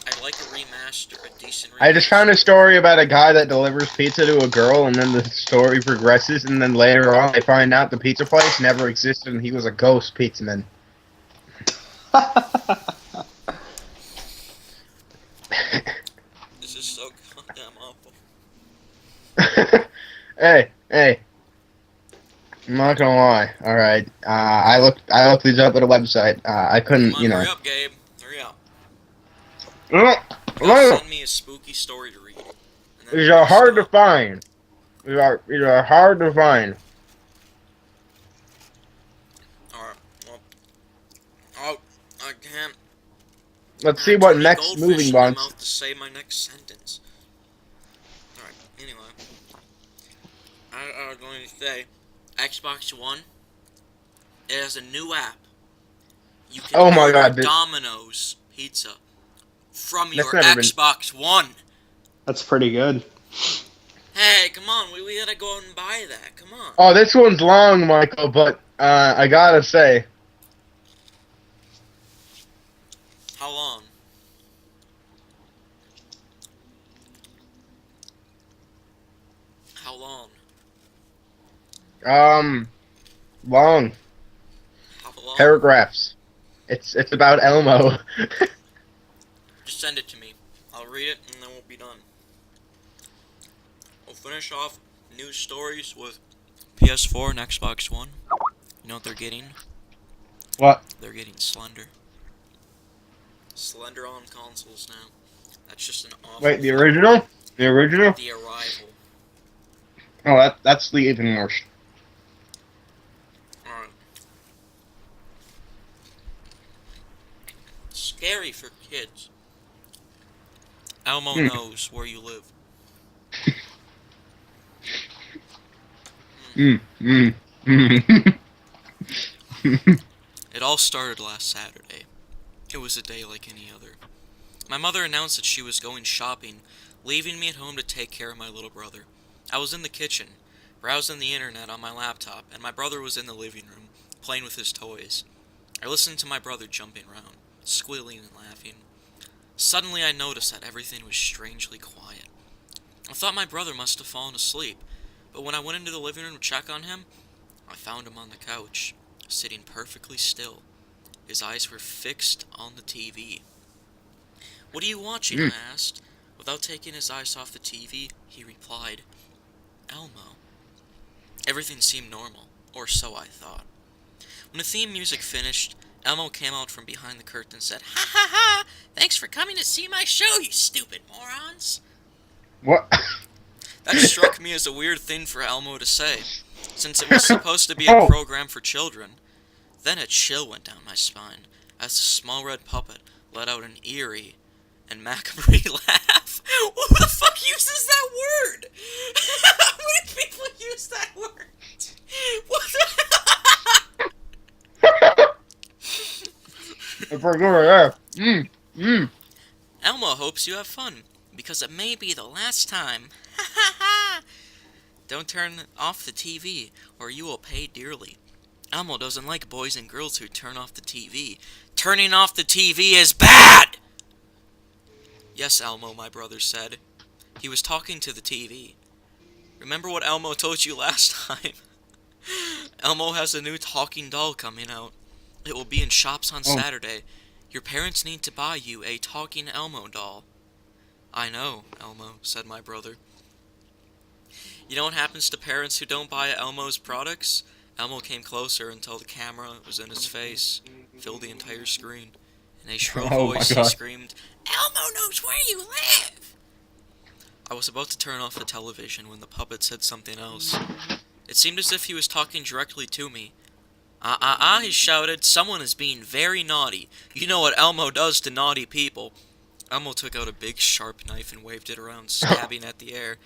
I'd like a remaster, a decent remaster. I just found a story about a guy that delivers pizza to a girl, and then the story progresses, and then later on they find out the pizza place never existed, and he was a ghost pizzaman. This is so goddamn awful. Hey. I'm not gonna lie. All right. I looked these up at a website. I couldn't, Come on, hurry up, Gabe. Hurry up. Send me a spooky story to read. These are hard to find. These are hard to find. Alright, well. Oh, I can't. Let's see what next moving wants. wants. To say my next sentence. Alright, anyway. I was going to say, Xbox One, it has a new app. You can order Domino's pizza from your Xbox One. That's pretty good. Hey, come on, we gotta go out and buy that, come on. Oh, this one's long, Michael, but I gotta say. How long? How long? Long. How long? Paragraphs. It's about Elmo. Just send it to me. I'll read it and then we'll be done. We'll finish off news stories with PS4 and Xbox One. You know what they're getting? What? They're getting slender. Slender on consoles now. That's just an awful Wait, the fact. original? The original? The Arrival. Oh, that's the even worse. Alright. Scary for kids. Elmo knows where you live. It all started last Saturday. It was a day like any other. My mother announced that she was going shopping, leaving me at home to take care of my little brother. I was in the kitchen, browsing the internet on my laptop, and my brother was in the living room, playing with his toys. I listened to my brother jumping around, squealing and laughing. Suddenly I noticed that everything was strangely quiet. I thought my brother must have fallen asleep, but when I went into the living room to check on him, I found him on the couch, sitting perfectly still. His eyes were fixed on the TV. "What are you watching?" I asked. Without taking his eyes off the TV, he replied, "Elmo." Everything seemed normal, or so I thought. When the theme music finished, Elmo came out from behind the curtain and said, "Ha ha ha! Thanks for coming to see my show, you stupid morons!" What? That struck me as a weird thing for Elmo to say, since it was supposed to be a program for children. Then a chill went down my spine, as the small red puppet let out an eerie and macabre laugh. Who the fuck uses that word? How many people use that word? What Mm. Elmo hopes you have fun, because it may be the last time. Ha ha ha! Don't turn off the TV, or you will pay dearly. Elmo doesn't like boys and girls who turn off the TV. Turning off the TV is bad! Yes, Elmo, my brother said. He was talking to the TV. Remember what Elmo told you last time? Elmo has a new talking doll coming out. It will be in shops on Saturday. Your parents need to buy you a talking Elmo doll. I know, Elmo, said my brother. You know what happens to parents who don't buy Elmo's products? Elmo came closer until the camera was in his face, filled the entire screen. In a shrill voice, he screamed, "Elmo knows where you live!" I was about to turn off the television when the puppet said something else. It seemed as if he was talking directly to me. He shouted, "Someone is being very naughty. You know what Elmo does to naughty people." Elmo took out a big sharp knife and waved it around, stabbing at the air.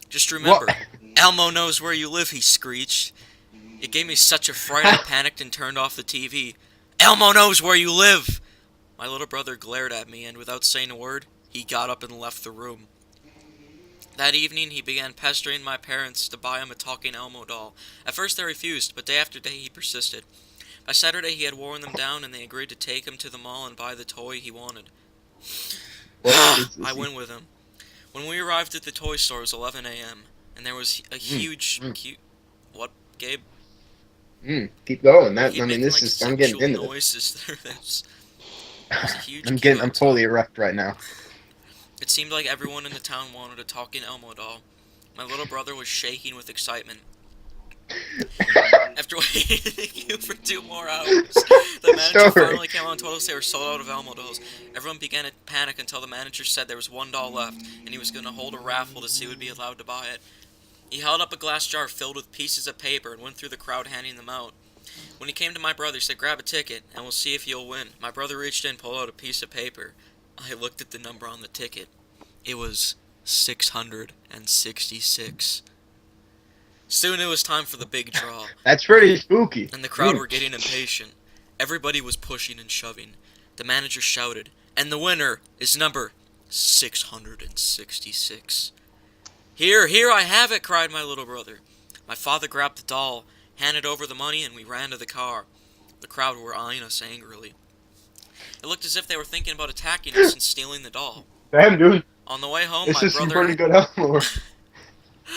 "Just remember, Elmo knows where you live," he screeched. It gave me such a fright I panicked and turned off the TV. "Elmo knows where you live!" My little brother glared at me, and without saying a word, he got up and left the room. That evening, he began pestering my parents to buy him a talking Elmo doll. At first they refused, but day after day he persisted. By Saturday he had worn them down, and they agreed to take him to the mall and buy the toy he wanted. I went with him. When we arrived at the toy store, it was 11 a.m., and there was a huge... What, Gabe? Keep going. I'm getting into noises there. There's a huge I'm totally erect right now. It seemed like everyone in the town wanted a talking Elmo doll. My little brother was shaking with excitement. After waiting for 2 more hours, the manager finally came out and told us they were sold out of Elmo dolls. Everyone began to panic until the manager said there was 1 doll left, and he was going to hold a raffle to see who would be allowed to buy it. He held up a glass jar filled with pieces of paper and went through the crowd handing them out. When he came to my brother, he said, "Grab a ticket, and we'll see if you'll win." My brother reached in and pulled out a piece of paper. I looked at the number on the ticket. It was 666. Soon it was time for the big draw. That's pretty spooky. And the crowd were getting impatient. Everybody was pushing and shoving. The manager shouted, "And the winner is number 666. Here, I have it," cried my little brother. My father grabbed the doll, handed over the money, and we ran to the car. The crowd were eyeing us angrily. It looked as if they were thinking about attacking us and stealing the doll. Damn, dude. On the way home, This my is brother... some pretty good Elmo.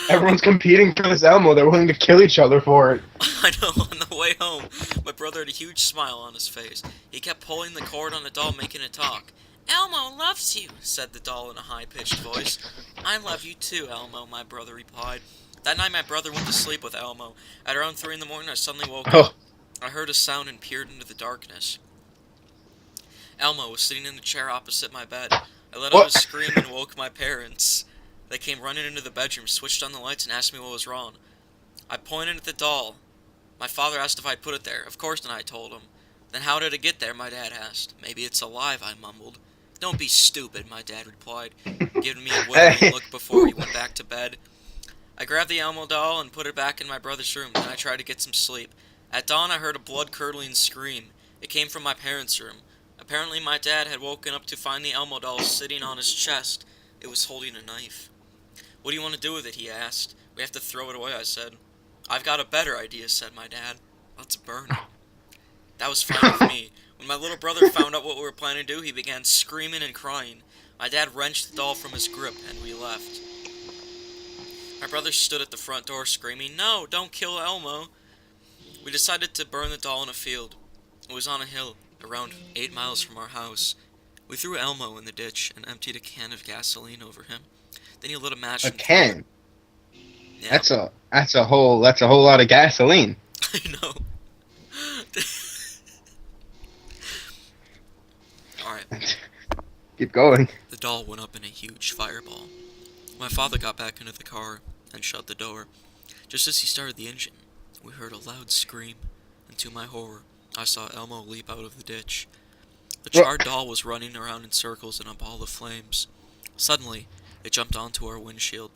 Everyone's competing for this Elmo. They're willing to kill each other for it. I know, on the way home, my brother had a huge smile on his face. He kept pulling the cord on the doll, making it talk. "Elmo loves you," said the doll in a high-pitched voice. "I love you too, Elmo," my brother replied. That night, my brother went to sleep with Elmo. At around 3 in the morning, I suddenly woke up. I heard a sound and peered into the darkness. Elmo was sitting in the chair opposite my bed. I let out a scream and woke my parents. They came running into the bedroom, switched on the lights, and asked me what was wrong. I pointed at the doll. My father asked if I'd put it there. Of course not, I told him. Then how did it get there, my dad asked. Maybe it's alive, I mumbled. Don't be stupid, my dad replied, giving me a withering look before he went back to bed. I grabbed the Elmo doll and put it back in my brother's room, then I tried to get some sleep. At dawn, I heard a blood-curdling scream. It came from my parents' room. Apparently, my dad had woken up to find the Elmo doll sitting on his chest. It was holding a knife. What do you want to do with it, he asked. We have to throw it away, I said. I've got a better idea, said my dad. Let's burn it. That was fine with me. When my little brother found out what we were planning to do, he began screaming and crying. My dad wrenched the doll from his grip, and we left. My brother stood at the front door screaming, "No, don't kill Elmo." We decided to burn the doll in a field. It was on a hill, around 8 miles from our house. We threw Elmo in the ditch and emptied a can of gasoline over him. Then he lit a match. A can? Yeah. That's a whole lot of gasoline. I know. Alright. Keep going. The doll went up in a huge fireball. My father got back into the car and shut the door. Just as he started the engine, we heard a loud scream, and to my horror, I saw Elmo leap out of the ditch. The charred doll was running around in circles in a ball of flames. Suddenly, it jumped onto our windshield.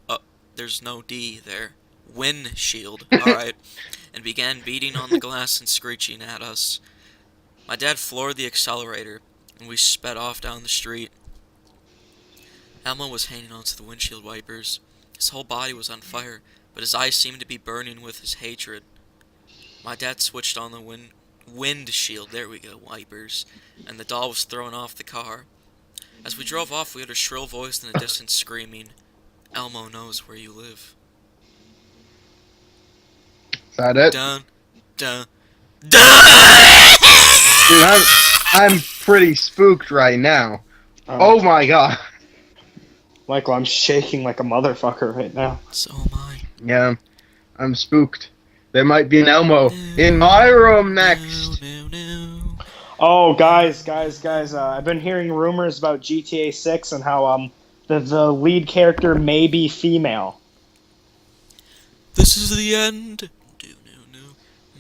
There's no D there. Windshield, alright. And began beating on the glass and screeching at us. My dad floored the accelerator, and we sped off down the street. Elmo was hanging onto the windshield wipers. His whole body was on fire, but his eyes seemed to be burning with his hatred. My dad switched on the windshield, there we go, wipers, and the doll was thrown off the car. As we drove off, we heard a shrill voice in the distance screaming, "Elmo knows where you live." Is that it? Dun, dun, dun! Dude, I'm pretty spooked right now. Oh my god. Michael, I'm shaking like a motherfucker right now. So am I. Yeah, I'm spooked. There might be an Elmo in my room next. No. Oh, guys, I've been hearing rumors about GTA 6 and how the lead character may be female. This is the end. No.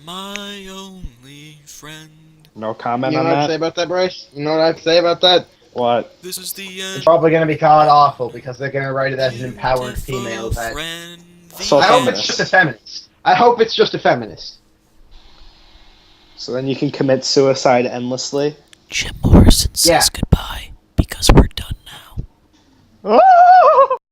My only friend. No comment You know on what I'd say that? about that, Bryce? You know what I'd say about that? What? This is the It's end. probably going to be called awful because they're going to write it as an empowered female attack. Friend. So I hope feminist. it's just a feminist. I hope it's just a feminist. So then you can commit suicide endlessly? Jim Morrison says goodbye because we're done now. Ah!